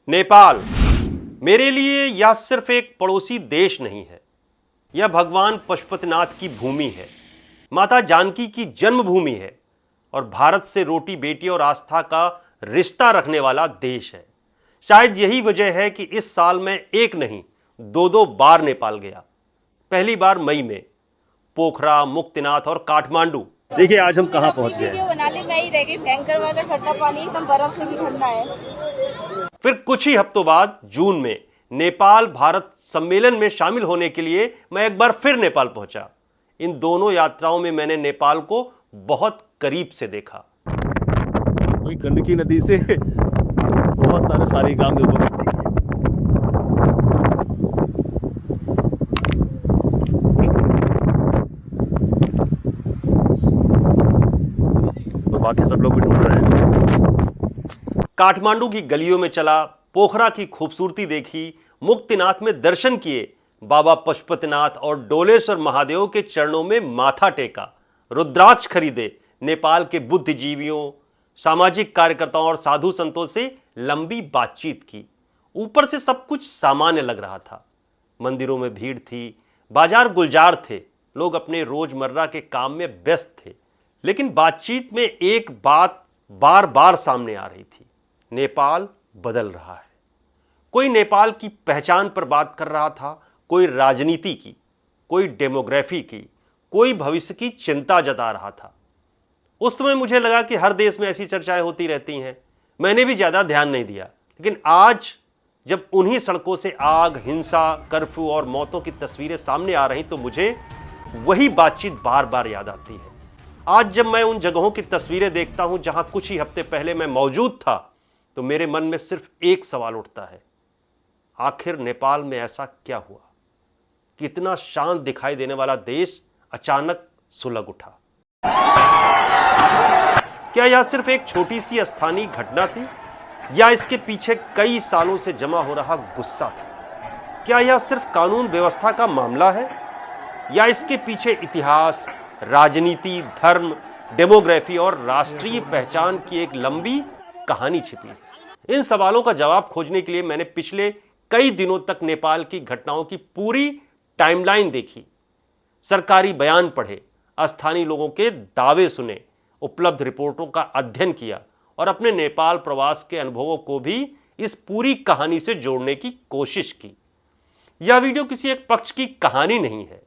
नेपाल मेरे लिए यह सिर्फ एक पड़ोसी देश नहीं है, यह भगवान पशुपतिनाथ की भूमि है, माता जानकी की जन्मभूमि है और भारत से रोटी बेटी और आस्था का रिश्ता रखने वाला देश है। शायद यही वजह है कि इस साल मैं एक नहीं दो बार नेपाल गया। पहली बार मई में पोखरा, मुक्तिनाथ और काठमांडू। देखिए आज हम कहां पहुंच गए। भयंकर वाला ठंडा पानी एकदम बर्फ से भी ठंडा है। फिर कुछ ही हफ्तों बाद जून में नेपाल भारत सम्मेलन में शामिल होने के लिए मैं एक बार फिर नेपाल पहुंचा। इन दोनों यात्राओं में मैंने नेपाल को बहुत करीब से देखा। कोई गंडकी नदी से बहुत सारे शालिग्राम देखो। तो बाकी सब लोग भी ढूंढ रहे हैं। काठमांडू की गलियों में चला, पोखरा की खूबसूरती देखी, मुक्तिनाथ में दर्शन किए, बाबा पशुपतिनाथ और डोलेश्वर महादेव के चरणों में माथा टेका, रुद्राक्ष खरीदे, नेपाल के बुद्धिजीवियों, सामाजिक कार्यकर्ताओं और साधु संतों से लंबी बातचीत की। ऊपर से सब कुछ सामान्य लग रहा था। मंदिरों में भीड़ थी, बाजार गुलजार थे, लोग अपने रोजमर्रा के काम में व्यस्त थे। लेकिन बातचीत में एक बात बार बार सामने आ रही थी, नेपाल बदल रहा है। कोई नेपाल की पहचान पर बात कर रहा था, कोई राजनीति की, कोई डेमोग्राफी की, कोई भविष्य की चिंता जता रहा था। उस समय मुझे लगा कि हर देश में ऐसी चर्चाएं होती रहती हैं, मैंने भी ज्यादा ध्यान नहीं दिया। लेकिन आज जब उन्हीं सड़कों से आग, हिंसा, कर्फ्यू और मौतों की तस्वीरें सामने आ रही तो मुझे वही बातचीत बार बार याद आती है। आज जब मैं उन जगहों की तस्वीरें देखता हूं जहां कुछ ही हफ्ते पहले मैं मौजूद था, तो मेरे मन में सिर्फ एक सवाल उठता है, आखिर नेपाल में ऐसा क्या हुआ? कितना शांत दिखाई देने वाला देश अचानक सुलग उठा। क्या यह सिर्फ एक छोटी सी स्थानीय घटना थी या इसके पीछे कई सालों से जमा हो रहा गुस्सा था? क्या यह सिर्फ कानून व्यवस्था का मामला है या इसके पीछे इतिहास, राजनीति, धर्म, डेमोग्राफी और राष्ट्रीय पहचान की एक लंबी कहानी छिपी है? इन सवालों का जवाब खोजने के लिए मैंने पिछले कई दिनों तक नेपाल की घटनाओं की पूरी टाइमलाइन देखी, सरकारी बयान पढ़े, स्थानीय लोगों के दावे सुने, उपलब्ध रिपोर्टों का अध्ययन किया और अपने नेपाल प्रवास के अनुभवों को भी इस पूरी कहानी से जोड़ने की कोशिश की। यह वीडियो किसी एक पक्ष की कहानी नहीं है,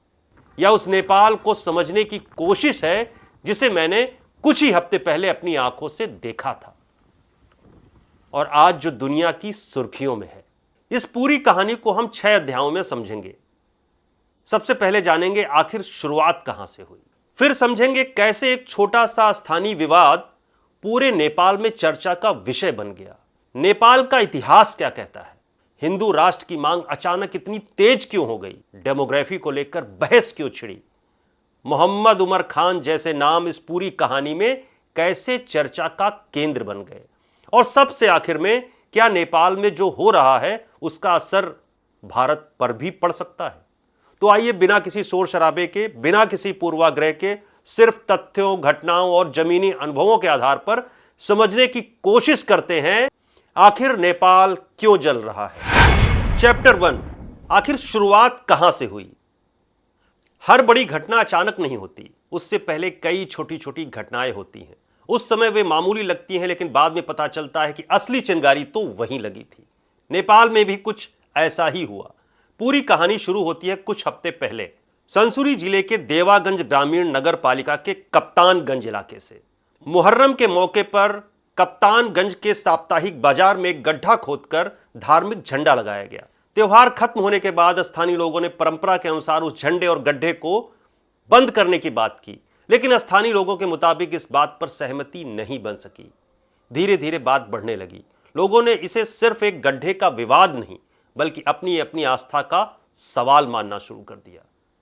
यह उस नेपाल को समझने की कोशिश है जिसे मैंने कुछ ही हफ्ते पहले अपनी आंखों से देखा था और आज जो दुनिया की सुर्खियों में है। इस पूरी कहानी को हम 6 अध्यायों में समझेंगे। सबसे पहले जानेंगे आखिर शुरुआत कहां से हुई, फिर समझेंगे कैसे एक छोटा सा स्थानीय विवाद पूरे नेपाल में चर्चा का विषय बन गया, नेपाल का इतिहास क्या कहता है, हिंदू राष्ट्र की मांग अचानक इतनी तेज क्यों हो गई, डेमोग्राफी को लेकर बहस क्यों छिड़ी, मोहम्मद उमर खान जैसे नाम इस पूरी कहानी में कैसे चर्चा का केंद्र बन गए, और सबसे आखिर में क्या नेपाल में जो हो रहा है उसका असर भारत पर भी पड़ सकता है। तो आइए बिना किसी शोर शराबे के, बिना किसी पूर्वाग्रह के, सिर्फ तथ्यों, घटनाओं और जमीनी अनुभवों के आधार पर समझने की कोशिश करते हैं आखिर नेपाल क्यों जल रहा है। चैप्टर 1, आखिर शुरुआत कहां से हुई। हर बड़ी घटना अचानक नहीं होती, उससे पहले कई छोटी छोटी घटनाएं होती हैं। उस समय वे मामूली लगती हैं, लेकिन बाद में पता चलता है कि असली चिंगारी तो वहीं लगी थी। नेपाल में भी कुछ ऐसा ही हुआ। पूरी कहानी शुरू होती है कुछ हफ्ते पहले संसूरी जिले के देवागंज ग्रामीण नगर पालिका के कप्तानगंज इलाके से। मुहर्रम के मौके पर कप्तानगंज के साप्ताहिक बाजार में एक गड्ढा खोदकर धार्मिक झंडा लगाया गया। त्योहार खत्म होने के बाद स्थानीय लोगों ने परंपरा के अनुसार उस झंडे और गड्ढे को बंद करने की बात की, लेकिन स्थानीय लोगों के मुताबिक इस बात पर सहमति नहीं बन सकी। धीरे धीरे बात बढ़ने लगी। लोगों ने इसे सिर्फ एक गड्ढे का विवाद नहीं बल्कि अपनी अपनी आस्था का सवाल मानना शुरू कर दिया।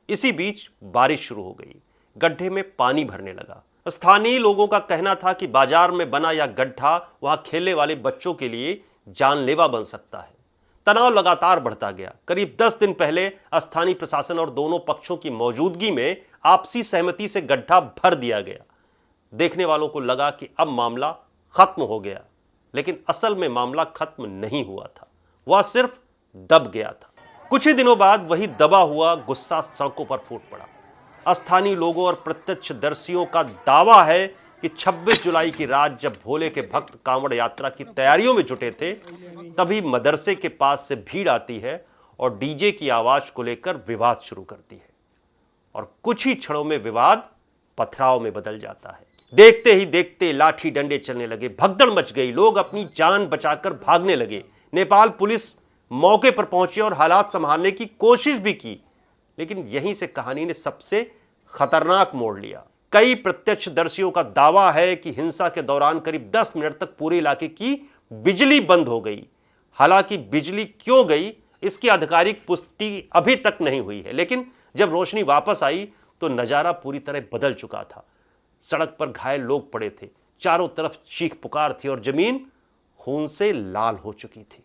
इसी बीच बारिश शुरू हो गई, गड्ढे में पानी भरने लगा। स्थानीय लोगों का कहना था कि बाजार में बना यह गड्ढा वहां खेलने वाले बच्चों के लिए जानलेवा बन सकता है। तनाव लगातार बढ़ता गया। करीब 10 दिन पहले स्थानीय प्रशासन और दोनों पक्षों की मौजूदगी में आपसी सहमति से गड्ढा भर दिया गया। देखने वालों को लगा कि अब मामला खत्म हो गया, लेकिन असल में मामला खत्म नहीं हुआ था, वह सिर्फ दब गया था। कुछ ही दिनों बाद वही दबा हुआ गुस्सा सड़कों पर फूट पड़ा। स्थानीय लोगों और प्रत्यक्षदर्शियों का दावा है कि 26 जुलाई की रात जब भोले के भक्त कांवड़ यात्रा की तैयारियों में जुटे थे, तभी मदरसे के पास से भीड़ आती है और डीजे की आवाज को लेकर विवाद शुरू करती है और कुछ ही क्षणों में विवाद पथराव में बदल जाता है। देखते ही देखते लाठी डंडे चलने लगे, भगदड़ मच गई, लोग अपनी जान बचाकर भागने लगे। नेपाल पुलिस मौके पर पहुंची और हालात संभालने की कोशिश भी की, लेकिन यहीं से कहानी ने सबसे खतरनाक मोड़ लिया। कई प्रत्यक्षदर्शियों का दावा है कि हिंसा के दौरान करीब 10 मिनट तक पूरे इलाके की बिजली बंद हो गई। हालांकि बिजली क्यों गई इसकी आधिकारिक पुष्टि अभी तक नहीं हुई है, लेकिन जब रोशनी वापस आई तो नजारा पूरी तरह बदल चुका था। सड़क पर घायल लोग पड़े थे, चारों तरफ चीख पुकार थी और जमीन खून से लाल हो चुकी थी।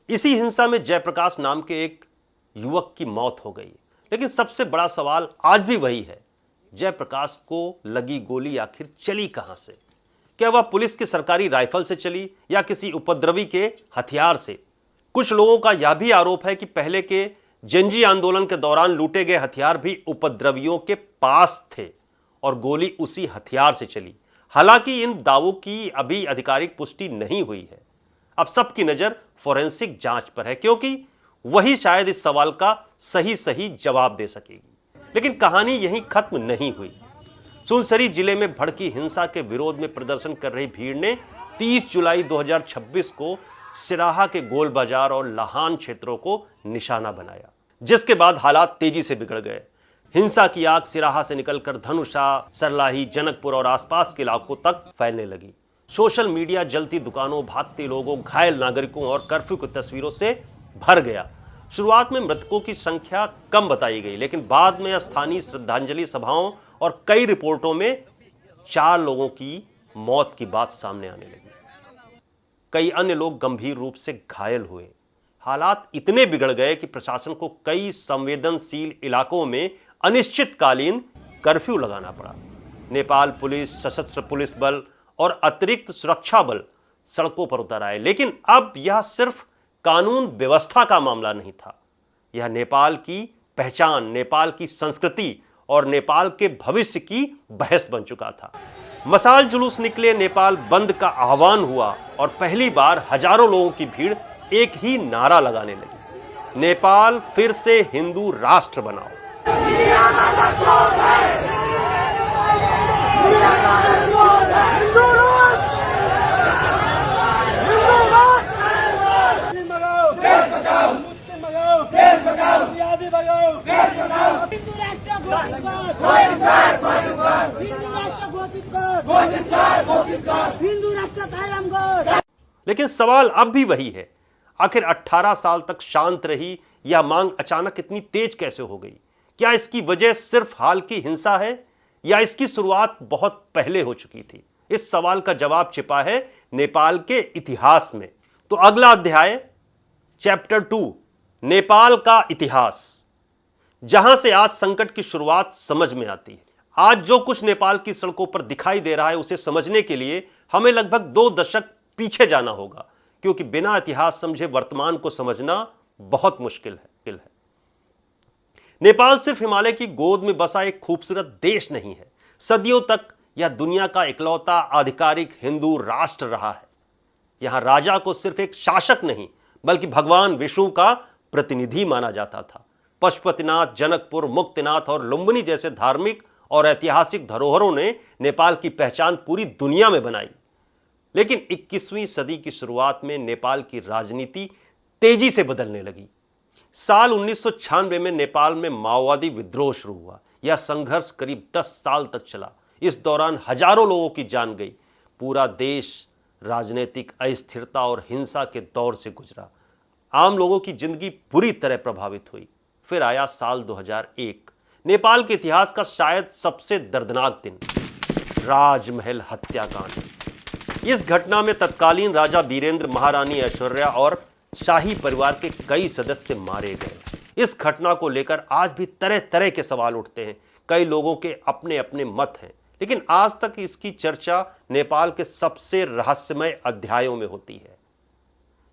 इसी हिंसा में जयप्रकाश नाम के एक युवक की मौत हो गई। लेकिन सबसे बड़ा सवाल आज भी वही है, जयप्रकाश को लगी गोली आखिर चली कहां से? क्या वह पुलिस की सरकारी राइफल से चली या किसी उपद्रवी के हथियार से? कुछ लोगों का यह भी आरोप है कि पहले के जंजी आंदोलन के दौरान लूटे गए हथियार भी उपद्रवियों के पास थे और गोली उसी हथियार से चली। हालांकि इन दावों की अभी आधिकारिक पुष्टि नहीं हुई है। अब सबकी नजर फोरेंसिक जांच पर है, क्योंकि वही शायद इस सवाल का सही जवाब दे सकेगी। लेकिन कहानी यहीं खत्म नहीं हुई। सुनसरी जिले में भड़की हिंसा के विरोध में प्रदर्शन कर रही भीड़ ने 30 जुलाई 2026 को सिराहा के गोल बाजार और लाहान क्षेत्रों को निशाना बनाया, जिसके बाद हालात तेजी से बिगड़ गए। हिंसा की आग सिराहा से निकलकर धनुषा, सरलाही, जनकपुर और आसपास के इलाकों तक फैलने लगी। सोशल मीडिया जलती दुकानों, भागते लोगों, घायल नागरिकों और कर्फ्यू की तस्वीरों से भर गया। शुरुआत में मृतकों की संख्या कम बताई गई, लेकिन बाद में स्थानीय श्रद्धांजलि सभाओं और कई रिपोर्टों में 4 लोगों की मौत की बात सामने आने लगी। कई अन्य लोग गंभीर रूप से घायल हुए। हालात इतने बिगड़ गए कि प्रशासन को कई संवेदनशील इलाकों में अनिश्चितकालीन कर्फ्यू लगाना पड़ा। नेपाल पुलिस, सशस्त्र पुलिस बल और अतिरिक्त सुरक्षा बल सड़कों पर उतर आए। लेकिन अब यह सिर्फ कानून व्यवस्था का मामला नहीं था, यह नेपाल की पहचान, नेपाल की संस्कृति और नेपाल के भविष्य की बहस बन चुका था। मसाल जुलूस निकले, नेपाल बंद का आह्वान हुआ और पहली बार हजारों लोगों की भीड़ एक ही नारा लगाने लगी, नेपाल फिर से हिंदू राष्ट्र बनाओ। लेकिन सवाल अब भी वही है, आखिर 18 साल तक शांत रही यह मांग अचानक इतनी तेज कैसे हो गई? क्या इसकी वजह सिर्फ हाल की हिंसा है या इसकी शुरुआत बहुत पहले हो चुकी थी? इस सवाल का जवाब छिपा है नेपाल के इतिहास में। तो अगला अध्याय, चैप्टर 2, नेपाल का इतिहास, जहां से आज संकट की शुरुआत समझ में आती है। आज जो कुछ नेपाल की सड़कों पर दिखाई दे रहा है, उसे समझने के लिए हमें लगभग 2 दशक पीछे जाना होगा, क्योंकि बिना इतिहास समझे वर्तमान को समझना बहुत मुश्किल है। नेपाल सिर्फ हिमालय की गोद में बसा एक खूबसूरत देश नहीं है, सदियों तक यह दुनिया का इकलौता आधिकारिक हिंदू राष्ट्र रहा है। यहां राजा को सिर्फ एक शासक नहीं बल्कि भगवान विष्णु का प्रतिनिधि माना जाता था। पशुपतिनाथ, जनकपुर, मुक्तिनाथ और लुम्बिनी जैसे धार्मिक और ऐतिहासिक धरोहरों ने नेपाल की पहचान पूरी दुनिया में बनाई। लेकिन 21वीं सदी की शुरुआत में नेपाल की राजनीति तेजी से बदलने लगी। साल 1996 में नेपाल में माओवादी विद्रोह शुरू हुआ। यह संघर्ष करीब 10 साल तक चला। इस दौरान हजारों लोगों की जान गई। पूरा देश राजनीतिक अस्थिरता और हिंसा के दौर से गुजरा। आम लोगों की जिंदगी बुरी तरह प्रभावित हुई। फिर आया साल 2001, नेपाल के इतिहास का शायद सबसे दर्दनाक दिन, राजमहल हत्याकांड। इस घटना में तत्कालीन राजा वीरेंद्र, महारानी ऐश्वर्या और शाही परिवार के कई सदस्य मारे गए। इस घटना को लेकर आज भी तरह तरह के सवाल उठते हैं। कई लोगों के अपने अपने मत हैं, लेकिन आज तक इसकी चर्चा नेपाल के सबसे रहस्यमय अध्यायों में होती है।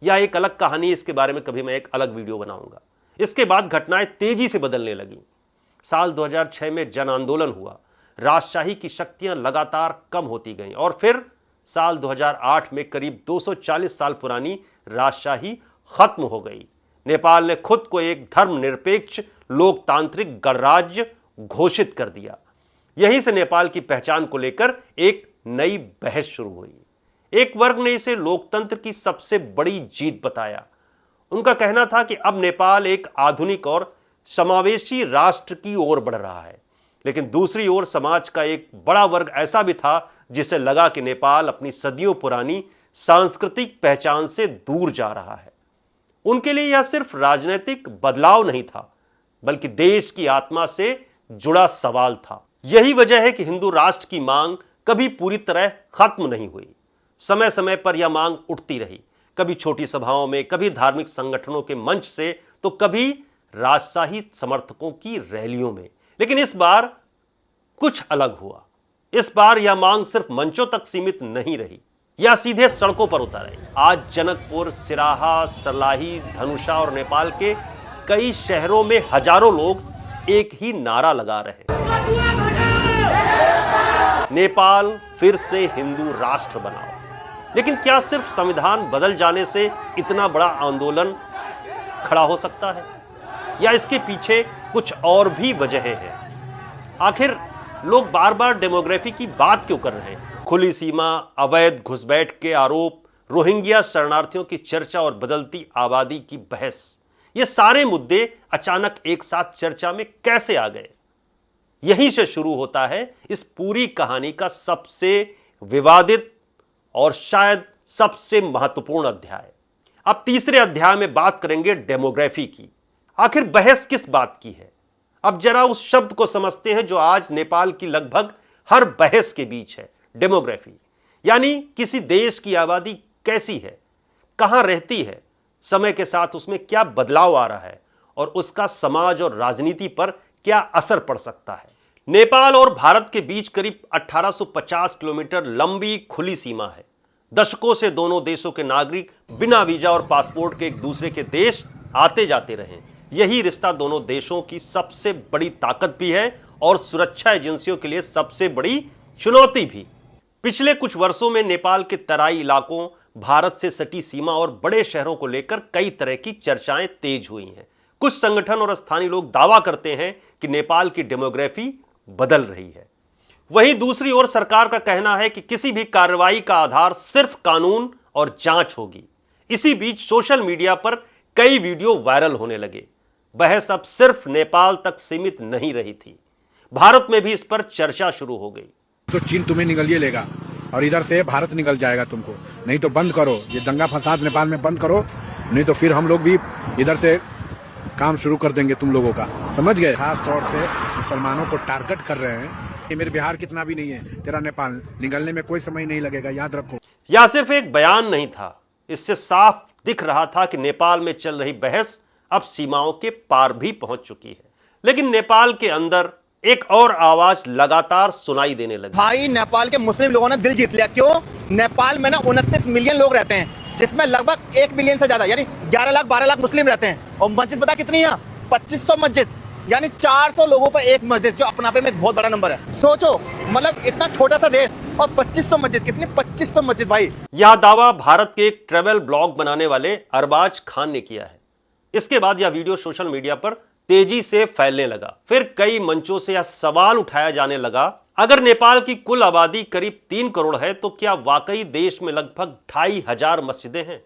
यह एक अलग कहानी, इसके बारे में कभी मैं एक अलग वीडियो बनाऊंगा। इसके बाद घटनाएं तेजी से बदलने लगी। साल 2006 में जन आंदोलन हुआ, राजशाही की शक्तियां लगातार कम होती गईं और फिर साल 2008 में करीब 240 साल पुरानी राजशाही खत्म हो गई। नेपाल ने खुद को एक धर्मनिरपेक्ष लोकतांत्रिक गणराज्य घोषित कर दिया। यहीं से नेपाल की पहचान को लेकर एक नई बहस शुरू हुई। एक वर्ग ने इसे लोकतंत्र की सबसे बड़ी जीत बताया। उनका कहना था कि अब नेपाल एक आधुनिक और समावेशी राष्ट्र की ओर बढ़ रहा है। लेकिन दूसरी ओर समाज का एक बड़ा वर्ग ऐसा भी था जिसे लगा कि नेपाल अपनी सदियों पुरानी सांस्कृतिक पहचान से दूर जा रहा है। उनके लिए यह सिर्फ राजनीतिक बदलाव नहीं था, बल्कि देश की आत्मा से जुड़ा सवाल था। यही वजह है कि हिंदू राष्ट्र की मांग कभी पूरी तरह खत्म नहीं हुई। समय समय पर यह मांग उठती रही, कभी छोटी सभाओं में, कभी धार्मिक संगठनों के मंच से, तो कभी राजशाही समर्थकों की रैलियों में। लेकिन इस बार कुछ अलग हुआ। इस बार यह मांग सिर्फ मंचों तक सीमित नहीं रही, यह सीधे सड़कों पर उतर आई। आज जनकपुर, सिराहा, सर्लाही, धनुषा और नेपाल के कई शहरों में हजारों लोग एक ही नारा लगा रहे हैं, नेपाल फिर से हिंदू राष्ट्र बनाओ। लेकिन क्या सिर्फ संविधान बदल जाने से इतना बड़ा आंदोलन खड़ा हो सकता है, या इसके पीछे कुछ और भी वजहें हैं? आखिर लोग बार बार डेमोग्राफी की बात क्यों कर रहे हैं? खुली सीमा, अवैध घुसपैठ के आरोप, रोहिंग्या शरणार्थियों की चर्चा और बदलती आबादी की बहस, ये सारे मुद्दे अचानक एक साथ चर्चा में कैसे आ गए? यहीं से शुरू होता है इस पूरी कहानी का सबसे विवादित और शायद सबसे महत्वपूर्ण अध्याय। अब तीसरे अध्याय में बात करेंगे डेमोग्राफी की। आखिर बहस किस बात की है? अब जरा उस शब्द को समझते हैं जो आज नेपाल की लगभग हर बहस के बीच है, डेमोग्राफी। यानी किसी देश की आबादी कैसी है, कहां रहती है, समय के साथ उसमें क्या बदलाव आ रहा है और उसका समाज और राजनीति पर क्या असर पड़ सकता है। नेपाल और भारत के बीच करीब 1850 किलोमीटर लंबी खुली सीमा है। दशकों से दोनों देशों के नागरिक बिना वीजा और पासपोर्ट के एक दूसरे के देश आते जाते रहे। यही रिश्ता दोनों देशों की सबसे बड़ी ताकत भी है और सुरक्षा एजेंसियों के लिए सबसे बड़ी चुनौती भी। पिछले कुछ वर्षों में नेपाल के तराई इलाकों, भारत से सटी सीमा और बड़े शहरों को लेकर कई तरह की चर्चाएं तेज हुई हैं। कुछ संगठन और स्थानीय लोग दावा करते हैं कि नेपाल की डेमोग्राफी बदल रही है। वहीं दूसरी ओर सरकार का कहना है कि किसी भी कार्रवाई का आधार सिर्फ कानून और जांच होगी। इसी बीच सोशल मीडिया पर कई वीडियो वायरल होने लगे। बहस अब सिर्फ नेपाल तक सीमित नहीं रही थी, भारत में भी इस पर चर्चा शुरू हो गई। तो चीन तुम्हें निगलिए लेगा और इधर से भारत निकल जाएगा तुमको, नहीं तो बंद करो ये दंगा फसाद नेपाल में, बंद करो, नहीं तो फिर हम लोग भी इधर से काम शुरू कर देंगे तुम लोगों का, समझ गए? खास तौर से मुसलमानों को टारगेट कर रहे हैं। ये मेरे बिहार कितना भी नहीं है, तेरा नेपाल निकलने में कोई समय नहीं लगेगा, याद रखो। यह सिर्फ एक बयान नहीं था, इससे साफ दिख रहा था कि नेपाल में चल रही बहस अब सीमाओं के पार भी पहुंच चुकी है। लेकिन नेपाल के अंदर एक और आवाज लगातार सुनाई देने लगी। भाई नेपाल के मुस्लिम लोगों ने दिल जीत लिया। क्यों? नेपाल में ना 29 मिलियन लोग रहते हैं, जिसमें लगभग 1 मिलियन से ज्यादा यानी 11 लाख 12 लाख मुस्लिम रहते हैं। और मस्जिद पता कितनी है? 2500 मस्जिद, यानी 400 लोगों पर एक मस्जिद, जो अपने आप में एक बहुत बड़ा नंबर है। सोचो, मतलब इतना छोटा सा देश और 2500 मस्जिद। कितनी? 2500 मस्जिद भाई। यह दावा भारत के एक ट्रैवल ब्लॉग बनाने वाले अरबाज खान ने किया है। इसके बाद यह वीडियो सोशल मीडिया पर तेजी से फैलने लगा। फिर कई मंचों से यह सवाल उठाया जाने लगा, अगर नेपाल की कुल आबादी करीब 3 करोड़ है तो क्या वाकई देश में लगभग 2500 मस्जिदें हैं?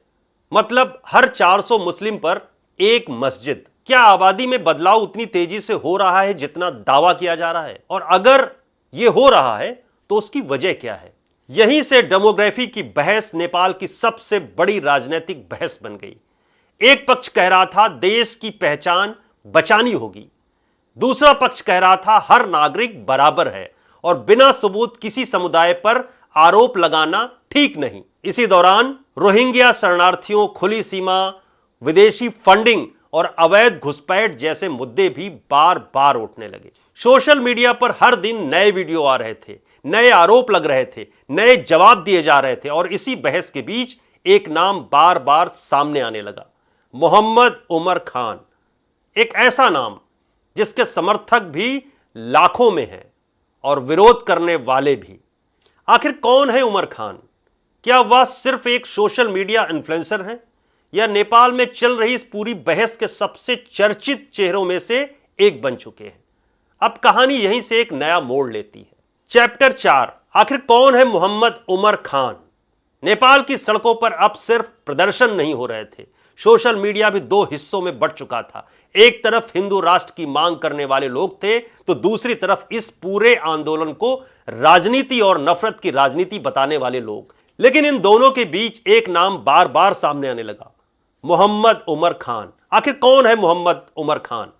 मतलब हर 400 मुस्लिम पर एक मस्जिद। क्या आबादी में बदलाव उतनी तेजी से हो रहा है जितना दावा किया जा रहा है? और अगर यह हो रहा है तो उसकी वजह क्या है? यहीं से डेमोग्राफी की बहस नेपाल की सबसे बड़ी राजनीतिक बहस बन गई। एक पक्ष कह रहा था देश की पहचान बचानी होगी, दूसरा पक्ष कह रहा था हर नागरिक बराबर है और बिना सबूत किसी समुदाय पर आरोप लगाना ठीक नहीं। इसी दौरान रोहिंग्या शरणार्थियों, खुली सीमा, विदेशी फंडिंग और अवैध घुसपैठ जैसे मुद्दे भी बार बार उठने लगे। सोशल मीडिया पर हर दिन नए वीडियो आ रहे थे, नए आरोप लग रहे थे, नए जवाब दिए जा रहे थे और इसी बहस के बीच एक नाम बार बार सामने आने लगा, मोहम्मद उमर खान। एक ऐसा नाम जिसके समर्थक भी लाखों में हैं और विरोध करने वाले भी। आखिर कौन है उमर खान? क्या वह सिर्फ एक सोशल मीडिया इन्फ्लुएंसर हैं या नेपाल में चल रही इस पूरी बहस के सबसे चर्चित चेहरों में से एक बन चुके हैं? अब कहानी यहीं से एक नया मोड़ लेती है। चैप्टर 4, आखिर कौन है मोहम्मद उमर खान? नेपाल की सड़कों पर अब सिर्फ प्रदर्शन नहीं हो रहे थे, सोशल मीडिया भी दो हिस्सों में बंट चुका था। एक तरफ हिंदू राष्ट्र की मांग करने वाले लोग थे तो दूसरी तरफ इस पूरे आंदोलन को राजनीति और नफरत की राजनीति बताने वाले लोग। लेकिन इन दोनों के बीच एक नाम बार बार सामने आने लगा, मोहम्मद उमर खान। आखिर कौन है मोहम्मद उमर खान?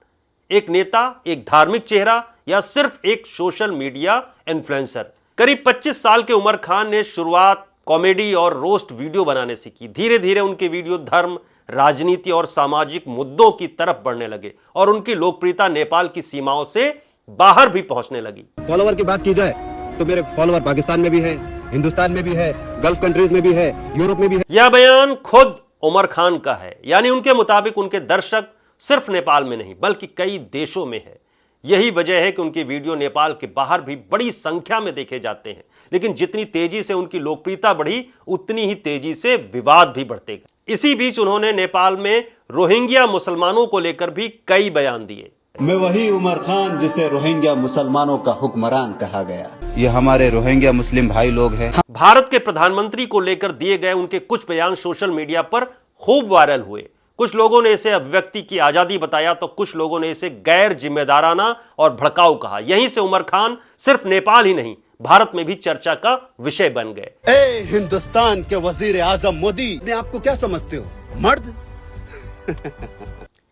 एक नेता, एक धार्मिक चेहरा या सिर्फ एक सोशल मीडिया इन्फ्लुएंसर? करीब 25 साल के उमर खान ने शुरुआत कॉमेडी और रोस्ट वीडियो बनाने से की। धीरे धीरे उनके वीडियो धर्म, राजनीति और सामाजिक मुद्दों की तरफ बढ़ने लगे और उनकी लोकप्रियता नेपाल की सीमाओं से बाहर भी पहुंचने लगी। फॉलोवर की बात की जाए तो मेरे फॉलोवर पाकिस्तान में भी है, हिंदुस्तान में भी है, गल्फ कंट्रीज में भी है, यूरोप में भी है। यह बयान खुद उमर खान का है, यानी उनके मुताबिक उनके दर्शक सिर्फ नेपाल में नहीं बल्कि कई देशों में है। यही वजह है कि उनके वीडियो नेपाल के बाहर भी बड़ी संख्या में देखे जाते हैं। लेकिन जितनी तेजी से उनकी लोकप्रियता बढ़ी उतनी ही तेजी से विवाद भी बढ़ते गए। इसी बीच उन्होंने नेपाल में रोहिंग्या मुसलमानों को लेकर भी कई बयान दिए। मैं वही उमर खान जिसे रोहिंग्या मुसलमानों का हुक्मरान कहा गया। ये हमारे रोहिंग्या मुस्लिम भाई लोग हैं। भारत के प्रधानमंत्री को लेकर दिए गए उनके कुछ बयान सोशल मीडिया पर खूब वायरल हुए। कुछ लोगों ने इसे अभिव्यक्ति की आजादी बताया तो कुछ लोगों ने इसे गैर जिम्मेदाराना और भड़काऊ कहा। यहीं से उमर खान सिर्फ नेपाल ही नहीं भारत में भी चर्चा का विषय बन गए। ए हिंदुस्तान के वजीर आजम मोदी, अपने आप को क्या समझते हो, मर्द?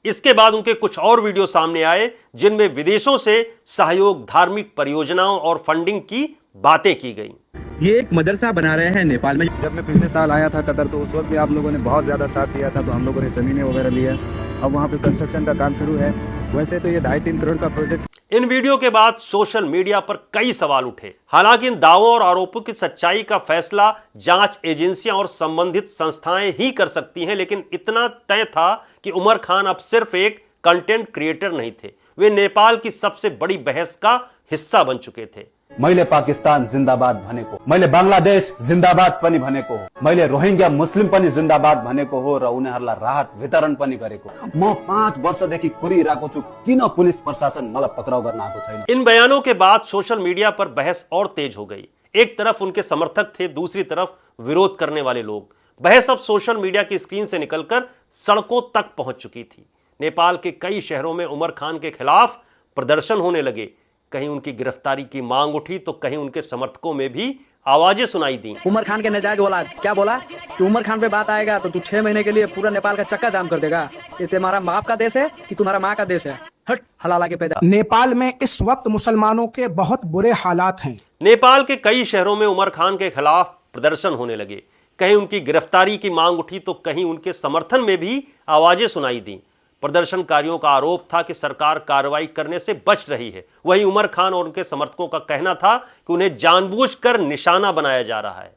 इसके बाद उनके कुछ और वीडियो सामने आए जिनमें विदेशों से सहयोग, धार्मिक परियोजनाओं और फंडिंग की बातें की गई। ये एक मदरसा बना रहे हैं नेपाल में। जब मैं पिछले साल आया था कतर तो उस वक्त भी आप लोगों ने बहुत ज़्यादा साथ दिया था, तो हम लोगों ने ज़मीनें वगैरह ली है। अब वहाँ पे कंस्ट्रक्शन का काम शुरू है। वैसे तो ये 2.5-3 करोड़ का प्रोजेक्ट। इन वीडियो के बाद सोशल मीडिया पर कई सवाल उठे। हालांकि इन दावों और आरोपों की सच्चाई का फैसला जांच एजेंसियां और संबंधित संस्थाएं ही कर सकती हैं, लेकिन इतना तय था कि उमर खान अब सिर्फ एक कंटेंट क्रिएटर नहीं थे, वे नेपाल की सबसे बड़ी बहस का हिस्सा बन चुके थे। मैले पाकिस्तान जिंदाबाद भनेको, मैले बंगलादेश जिंदाबाद पनि भनेको हो, मैले रोहिंग्या मुस्लिम पनि जिंदाबाद भनेको हो र उनीहरूलाई राहत वितरण पनि गरेको। म 5 वर्षदेखि कुरिरहेको छु, किन पुलिस प्रशासन मलाई पक्राउ गर्न आएको छैन? इन बयानों के बाद सोशल मीडिया पर बहस और तेज हो गई। एक तरफ उनके समर्थक थे, दूसरी तरफ विरोध करने वाले लोग। बहस अब सोशल मीडिया की स्क्रीन से निकलकर सड़कों तक पहुंच चुकी थी। नेपाल के कई शहरों में उमर खान के खिलाफ प्रदर्शन होने लगे। कहीं उनकी गिरफ्तारी की मांग उठी तो कहीं उनके समर्थकों में भी आवाजें सुनाई दी। उमर खान के नजायज बोला, क्या बोला कि उमर खान पे बात आएगा तो तू 6 महीने के लिए पूरा नेपाल का चक्का जाम कर देगा। ये तुम्हारा बाप का देश है कि तुम्हारा माँ का देश है? हट हलाला के पैदा। नेपाल में इस वक्त मुसलमानों के बहुत बुरे हालात हैं। नेपाल के कई शहरों में उमर खान के खिलाफ प्रदर्शन होने लगे। कहीं उनकी गिरफ्तारी की मांग उठी तो कहीं उनके समर्थन में भी आवाजें सुनाई दी। प्रदर्शनकारियों का आरोप था कि सरकार कार्रवाई करने से बच रही है। वहीं उमर खान और उनके समर्थकों का कहना था कि उन्हें जानबूझकर निशाना बनाया जा रहा है।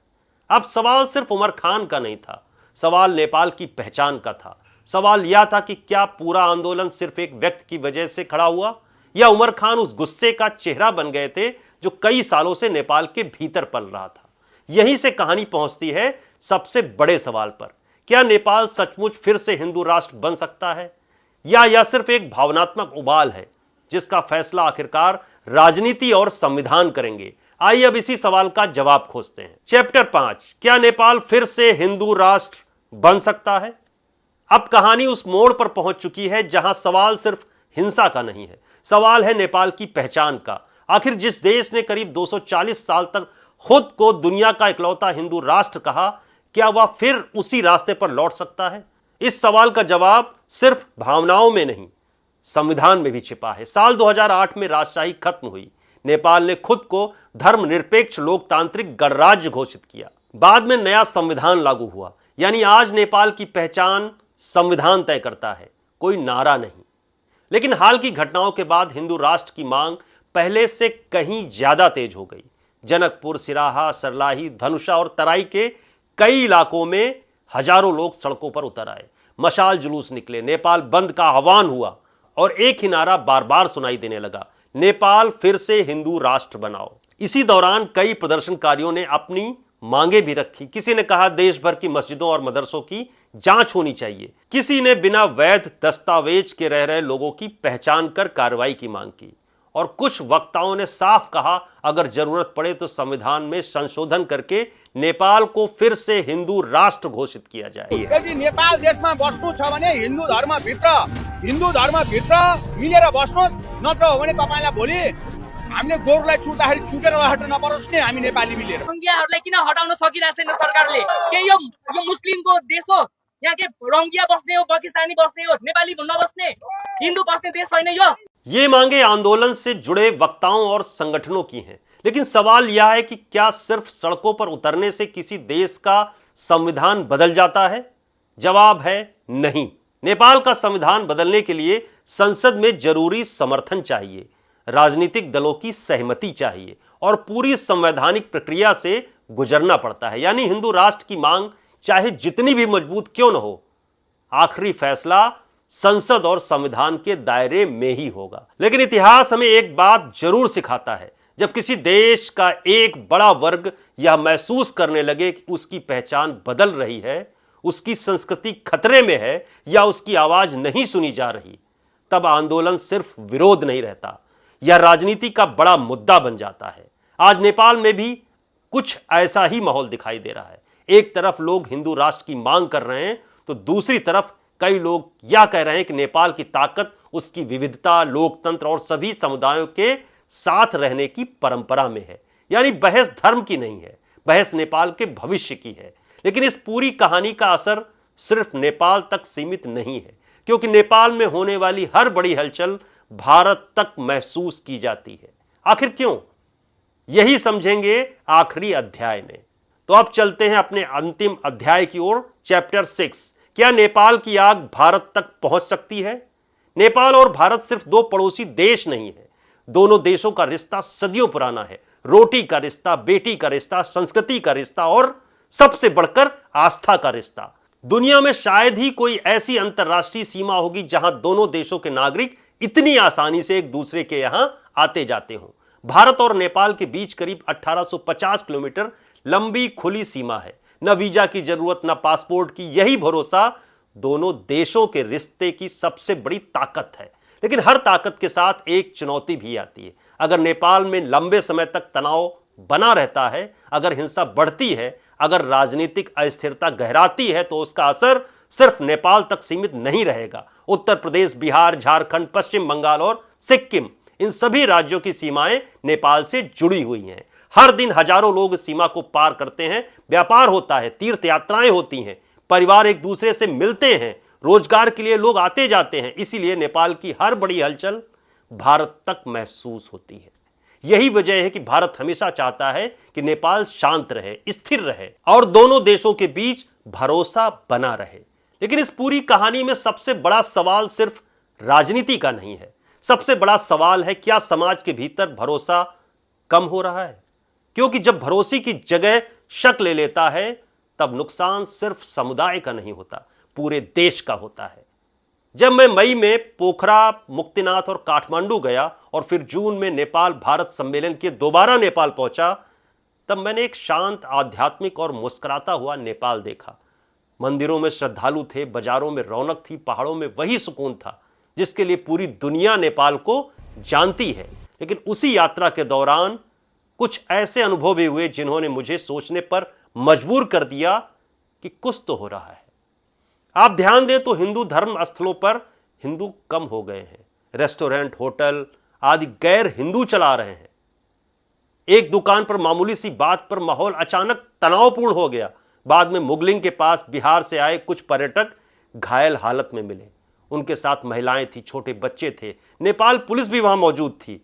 अब सवाल सिर्फ उमर खान का नहीं था, सवाल नेपाल की पहचान का था। सवाल यह था कि क्या पूरा आंदोलन सिर्फ एक व्यक्ति की वजह से खड़ा हुआ या उमर खान उस गुस्से का चेहरा बन गए थे जो कई सालों से नेपाल के भीतर पल रहा था। यहीं से कहानी पहुंचती है सबसे बड़े सवाल पर, क्या नेपाल सचमुच फिर से हिंदू राष्ट्र बन सकता है या यह सिर्फ एक भावनात्मक उबाल है जिसका फैसला आखिरकार राजनीति और संविधान करेंगे। आइए अब इसी सवाल का जवाब खोजते हैं। चैप्टर 5, क्या नेपाल फिर से हिंदू राष्ट्र बन सकता है? अब कहानी उस मोड़ पर पहुंच चुकी है जहां सवाल सिर्फ हिंसा का नहीं है, सवाल है नेपाल की पहचान का। आखिर जिस देश ने करीब 240 साल तक खुद को दुनिया का इकलौता हिंदू राष्ट्र कहा, क्या वह फिर उसी रास्ते पर लौट सकता है? इस सवाल का जवाब सिर्फ भावनाओं में नहीं, संविधान में भी छिपा है। साल 2008 में राजशाही खत्म हुई। नेपाल ने खुद को धर्मनिरपेक्ष लोकतांत्रिक गणराज्य घोषित किया। बाद में नया संविधान लागू हुआ, यानी आज नेपाल की पहचान संविधान तय करता है, कोई नारा नहीं। लेकिन हाल की घटनाओं के बाद हिंदू राष्ट्र की मांग पहले से कहीं ज्यादा तेज हो गई। जनकपुर, सिराहा, सरलाही, धनुषा और तराई के कई इलाकों में हजारों लोग सड़कों पर उतर आए। मशाल जुलूस निकले, नेपाल बंद का आह्वान हुआ और एक ही नारा बार बार सुनाई देने लगा, नेपाल फिर से हिंदू राष्ट्र बनाओ। इसी दौरान कई प्रदर्शनकारियों ने अपनी मांगे भी रखी। किसी ने कहा देश भर की मस्जिदों और मदरसों की जांच होनी चाहिए। किसी ने बिना वैध दस्तावेज के रह रहे लोगों की पहचान कर कार्रवाई की मांग की। और कुछ वक्ताओं ने साफ कहा अगर जरूरत पड़े तो संविधान में संशोधन करके नेपाल को फिर से हिंदू राष्ट्र घोषित किया जाए। यदि नेपाल देशमा बस्नु छ भने हिन्दू धर्मभित्र मिलेर बस्नुहोस्, नत्र हो भने तपाईलाई भोलि हामीले गोरुलाई छुट्दाखेरि छुटेर हट्न नपरोस् नि। हामी नेपाली मिलेर रङ्गियाहरूलाई किन हटाउन सकिरहेको छैन सरकारले? के यो मुस्लिमको देश हो? यहाँ के रङ्गिया बस्ने हो, पाकिस्तानी बस्ने हो, नेपाली नबस्ने, हिन्दू बस्ने देश होइन यो? ये मांगे आंदोलन से जुड़े वक्ताओं और संगठनों की हैं, लेकिन सवाल यह है कि क्या सिर्फ सड़कों पर उतरने से किसी देश का संविधान बदल जाता है? जवाब है नहीं। नेपाल का संविधान बदलने के लिए संसद में जरूरी समर्थन चाहिए, राजनीतिक दलों की सहमति चाहिए और पूरी संवैधानिक प्रक्रिया से गुजरना पड़ता है। यानी हिंदू राष्ट्र की मांग चाहे जितनी भी मजबूत क्यों न हो, आखिरी फैसला संसद और संविधान के दायरे में ही होगा। लेकिन इतिहास हमें एक बात जरूर सिखाता है, जब किसी देश का एक बड़ा वर्ग यह महसूस करने लगे कि उसकी पहचान बदल रही है, उसकी संस्कृति खतरे में है या उसकी आवाज नहीं सुनी जा रही, तब आंदोलन सिर्फ विरोध नहीं रहता, यह राजनीति का बड़ा मुद्दा बन जाता है। आज नेपाल में भी कुछ ऐसा ही माहौल दिखाई दे रहा है। एक तरफ लोग हिंदू राष्ट्र की मांग कर रहे हैं तो दूसरी तरफ कई लोग यह कह रहे हैं कि नेपाल की ताकत उसकी विविधता, लोकतंत्र और सभी समुदायों के साथ रहने की परंपरा में है। यानी बहस धर्म की नहीं है, बहस नेपाल के भविष्य की है। लेकिन इस पूरी कहानी का असर सिर्फ नेपाल तक सीमित नहीं है, क्योंकि नेपाल में होने वाली हर बड़ी हलचल भारत तक महसूस की जाती है। आखिर क्यों? यही समझेंगे आखिरी अध्याय में। तो अब चलते हैं अपने अंतिम अध्याय की ओर, चैप्टर 6। क्या नेपाल की आग भारत तक पहुंच सकती है? नेपाल और भारत सिर्फ दो पड़ोसी देश नहीं है, दोनों देशों का रिश्ता सदियों पुराना है। रोटी का रिश्ता, बेटी का रिश्ता, संस्कृति का रिश्ता और सबसे बढ़कर आस्था का रिश्ता। दुनिया में शायद ही कोई ऐसी अंतरराष्ट्रीय सीमा होगी जहां दोनों देशों के नागरिक इतनी आसानी से एक दूसरे के यहां आते जाते हों। भारत और नेपाल के बीच करीब 1850 किलोमीटर लंबी खुली सीमा है। न वीजा की जरूरत, न पासपोर्ट की। यही भरोसा दोनों देशों के रिश्ते की सबसे बड़ी ताकत है। लेकिन हर ताकत के साथ एक चुनौती भी आती है। अगर नेपाल में लंबे समय तक तनाव बना रहता है, अगर हिंसा बढ़ती है, अगर राजनीतिक अस्थिरता गहराती है, तो उसका असर सिर्फ नेपाल तक सीमित नहीं रहेगा। उत्तर प्रदेश, बिहार, झारखंड, पश्चिम बंगाल और सिक्किम, इन सभी राज्यों की सीमाएं नेपाल से जुड़ी हुई हैं। हर दिन हजारों लोग इस सीमा को पार करते हैं। व्यापार होता है, तीर्थ यात्राएं होती हैं, परिवार एक दूसरे से मिलते हैं, रोजगार के लिए लोग आते जाते हैं। इसीलिए नेपाल की हर बड़ी हलचल भारत तक महसूस होती है। यही वजह है कि भारत हमेशा चाहता है कि नेपाल शांत रहे, स्थिर रहे और दोनों देशों के बीच भरोसा बना रहे। लेकिन इस पूरी कहानी में सबसे बड़ा सवाल सिर्फ राजनीति का नहीं है। सबसे बड़ा सवाल है, क्या समाज के भीतर भरोसा कम हो रहा है? क्योंकि जब भरोसे की जगह शक ले लेता है, तब नुकसान सिर्फ समुदाय का नहीं होता, पूरे देश का होता है। जब मैं मई में पोखरा, मुक्तिनाथ और काठमांडू गया और फिर जून में नेपाल भारत सम्मेलन के दोबारा नेपाल पहुंचा, तब मैंने एक शांत, आध्यात्मिक और मुस्कुराता हुआ नेपाल देखा। मंदिरों में श्रद्धालु थे, बाजारों में रौनक थी, पहाड़ों में वही सुकून था जिसके लिए पूरी दुनिया नेपाल को जानती है। लेकिन उसी यात्रा के दौरान कुछ ऐसे अनुभव भी हुए जिन्होंने मुझे सोचने पर मजबूर कर दिया कि कुछ तो हो रहा है। आप ध्यान दें तो हिंदू धर्म स्थलों पर हिंदू कम हो गए हैं। रेस्टोरेंट, होटल आदि गैर हिंदू चला रहे हैं। एक दुकान पर मामूली सी बात पर माहौल अचानक तनावपूर्ण हो गया। बाद में मुगलिंग के पास बिहार से आए कुछ पर्यटक घायल हालत में मिले। उनके साथ महिलाएं थी, छोटे बच्चे थे। नेपाल पुलिस भी वहां मौजूद थी।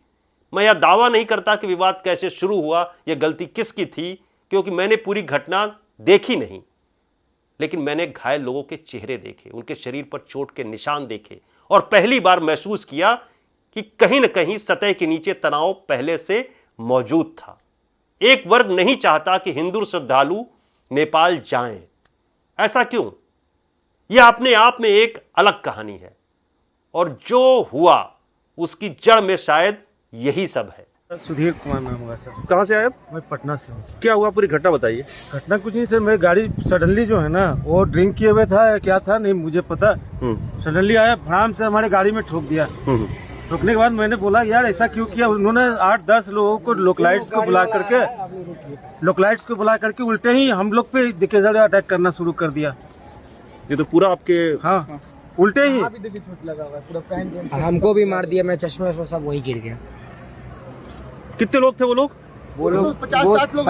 मैं यह दावा नहीं करता कि विवाद कैसे शुरू हुआ, यह गलती किसकी थी, क्योंकि मैंने पूरी घटना देखी नहीं। लेकिन मैंने घायल लोगों के चेहरे देखे, उनके शरीर पर चोट के निशान देखे और पहली बार महसूस किया कि कहीं न कहीं सतह के नीचे तनाव पहले से मौजूद था। एक वर्ग नहीं चाहता कि हिंदू श्रद्धालु नेपाल जाएं। ऐसा क्यों? यह अपने आप में एक अलग कहानी है और जो हुआ उसकी जड़ में शायद यही सब है। सुधीर कुमार नाम होगा सर। कहां से आए आप? मैं पटना से हूँ सर। क्या हुआ, पूरी घटना बताइए। घटना कुछ नहीं सर, मेरी गाड़ी सडनली जो है ना वो ड्रिंक किए हुए था या क्या था नहीं मुझे पता। सडनली आया, भड़ाम से हमारे गाड़ी में ठोक दिया। ठोकने के बाद मैंने बोला यार ऐसा क्यों किया। उन्होंने 8-10 लोगों को लोकलाइट्स को बुला करके उल्टे ही हम लोग पे दिखेजड़ अटैक करना शुरू कर दिया। ये तो पूरा आपके हाँ उल्टे ही हमको भी मार दिया, मैं चश्मे सब वही गिर गया। कितने लोग थे वो लोग? 50-60 लोग।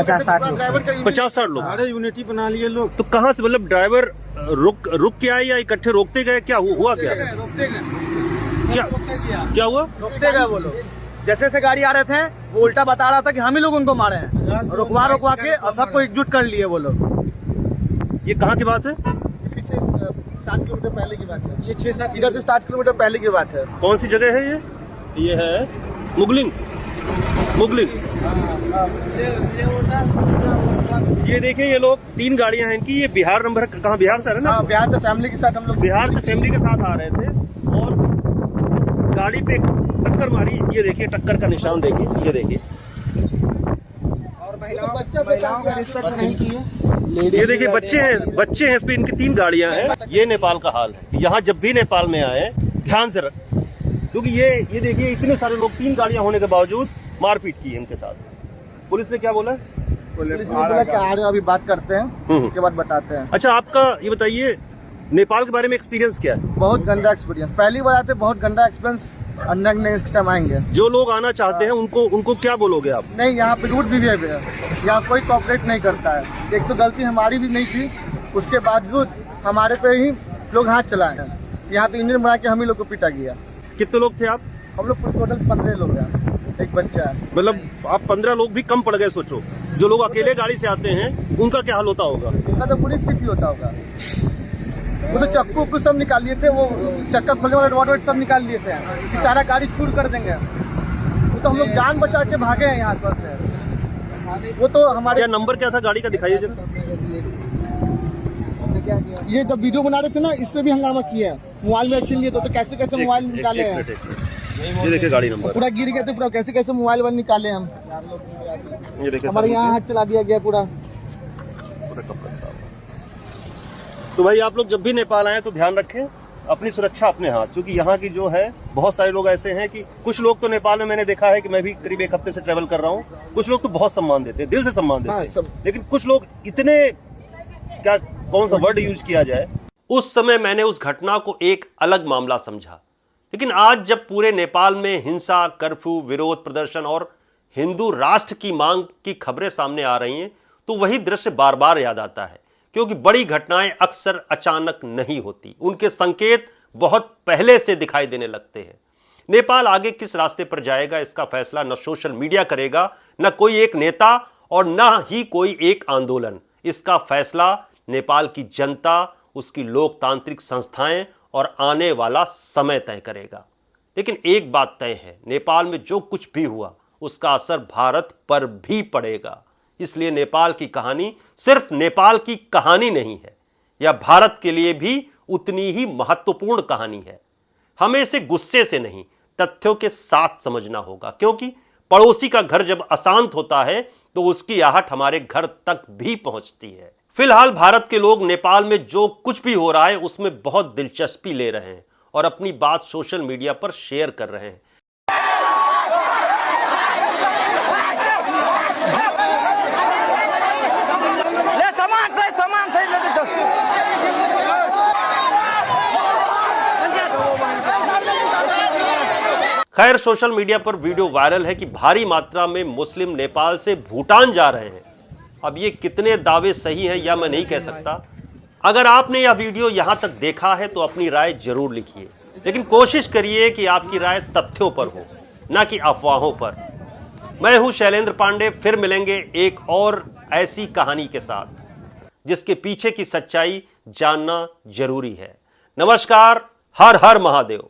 50-60 लोग। सारे यूनिटी बना लिए लोग। तो कहाँ से, मतलब ड्राइवर रुक के आए या इकट्ठे रोकते गए? क्या हुआ क्या? क्या हुआ? रोकते गए वो लोग। जैसे से गाड़ी आ रहे थे वो उल्टा बता रहा था कि हम ही लोग उनको मारे हैं। रुकवा के और सबको एकजुट कर लिए वो लोग। ये कहाँ की बात है? 7 किलोमीटर पहले की बात है। ये 6-7 इधर से 7 किलोमीटर पहले की बात है। कौन सी जगह है ये? ये है मुगलिंग। ये देखिए, ये लोग 3 गाड़ियां हैं इनकी। ये बिहार नंबर, कहाँ बिहार से आ रहे हैं ना? बिहार से फैमिली के साथ हम लोग बिहार से फैमिली के साथ आ रहे थे और गाड़ी पे टक्कर मारी। ये देखिए टक्कर का निशान देखिए, ये देखिए। और महिलाओं का रिस्पेक्ट नहीं किए। ये देखिए बच्चे हैं इस पे। इनकी 3 गाड़ियां हैं। ये नेपाल का हाल है। यहाँ जब भी नेपाल में आए ध्यान से रख, क्योंकि ये देखिए इतने सारे लोग, 3 गाड़ियां होने के बावजूद मारपीट की है इनके साथ। पुलिस ने क्या बोला? पुलिस ने बोला कि आ रहे हो, अभी बात करते हैं उसके बाद बताते हैं। अच्छा, आपका ये बताइए नेपाल के बारे में एक्सपीरियंस क्या है? बहुत गंदा एक्सपीरियंस, पहली बार आते, बहुत गंदा एक्सपीरियंस। नेक्स्ट टाइम आएंगे। जो लोग आना चाहते हैं उनको क्या बोलोगे आप? नहीं, यहाँ पे रूड बिहेवियर है, यहाँ कोई कोऑपरेट नहीं करता है। एक तो गलती हमारी भी नहीं थी, उसके बावजूद हमारे पे ही लोग हाथ चलाए हैं। यहाँ पे इंजन बना के हम ही लोग को पीटा गया। कितने लोग थे आप? हम लोग टोटल 15 लोग हैं, एक बच्चा है। मतलब आप 15 लोग भी कम पड़ गए। सोचो जो लोग अकेले गाड़ी से आते हैं उनका क्या हाल होता होगा? उनका तो बुरी स्थिति होता होगा। वो तो चक्कू सब निकाल लिए थे, वो चक्का खोलने वाले रॉड सब निकाल लिए थे कि सारा गाड़ी चूर कर देंगे। वो तो हम लोग जान बचा के भागे हैं यहाँ पर से। वो तो हमारे क्या नंबर क्या था गाड़ी का, दिखाइए जरा। ये जब वीडियो बना रहे थे ना, इस पे भी हंगामा किया है। मोबाइल में एक्शन लिए तो कैसे मोबाइल निकाले हैं। ये देखिए गाड़ी नंबर पूरा गिर गए थे, पूरा कैसे मोबाइल वन निकाले हम। ये देखिए हमारे यहाँ हाथ चला दिया गया पूरा। तो भाई आप लोग जब भी नेपाल आए तो ध्यान रखें, अपनी सुरक्षा अपने हाथ। क्योंकि यहाँ की जो है बहुत सारे लोग ऐसे हैं कि कुछ लोग तो नेपाल में मैंने देखा है कि मैं भी करीब 1 हफ्ते से ट्रेवल कर रहा हूँ, कुछ लोग तो बहुत सम्मान देते हैं, दिल से सम्मान देते हैं। लेकिन कुछ लोग इतने, क्या कौन सा वर्ड यूज किया जाए। उस समय मैंने उस घटना को एक अलग मामला समझा, लेकिन आज जब पूरे नेपाल में हिंसा, कर्फ्यू, विरोध प्रदर्शन और हिंदू राष्ट्र की मांग की खबरें सामने आ रही हैं तो वही दृश्य बार बार याद आता है। क्योंकि बड़ी घटनाएं अक्सर अचानक नहीं होती, उनके संकेत बहुत पहले से दिखाई देने लगते हैं। नेपाल आगे किस रास्ते पर जाएगा इसका फैसला न सोशल मीडिया करेगा, न कोई एक नेता और न ही कोई एक आंदोलन। इसका फैसला नेपाल की जनता, उसकी लोकतांत्रिक संस्थाएं और आने वाला समय तय करेगा। लेकिन एक बात तय है, नेपाल में जो कुछ भी हुआ उसका असर भारत पर भी पड़ेगा। इसलिए नेपाल की कहानी सिर्फ नेपाल की कहानी नहीं है, यह भारत के लिए भी उतनी ही महत्वपूर्ण कहानी है। हमें इसे गुस्से से नहीं, तथ्यों के साथ समझना होगा। क्योंकि पड़ोसी का घर जब अशांत होता है तो उसकी आहट हमारे घर तक भी पहुंचती है। फिलहाल भारत के लोग नेपाल में जो कुछ भी हो रहा है उसमें बहुत दिलचस्पी ले रहे हैं और अपनी बात सोशल मीडिया पर शेयर कर रहे हैं। खैर, सोशल मीडिया पर वीडियो वायरल है कि भारी मात्रा में मुस्लिम नेपाल से भूटान जा रहे हैं। अब ये कितने दावे सही हैं या मैं नहीं कह सकता। अगर आपने यह वीडियो यहां तक देखा है तो अपनी राय जरूर लिखिए, लेकिन कोशिश करिए कि आपकी राय तथ्यों पर हो, ना कि अफवाहों पर। मैं हूं शैलेंद्र पांडे, फिर मिलेंगे एक और ऐसी कहानी के साथ जिसके पीछे की सच्चाई जानना जरूरी है। नमस्कार, हर हर महादेव।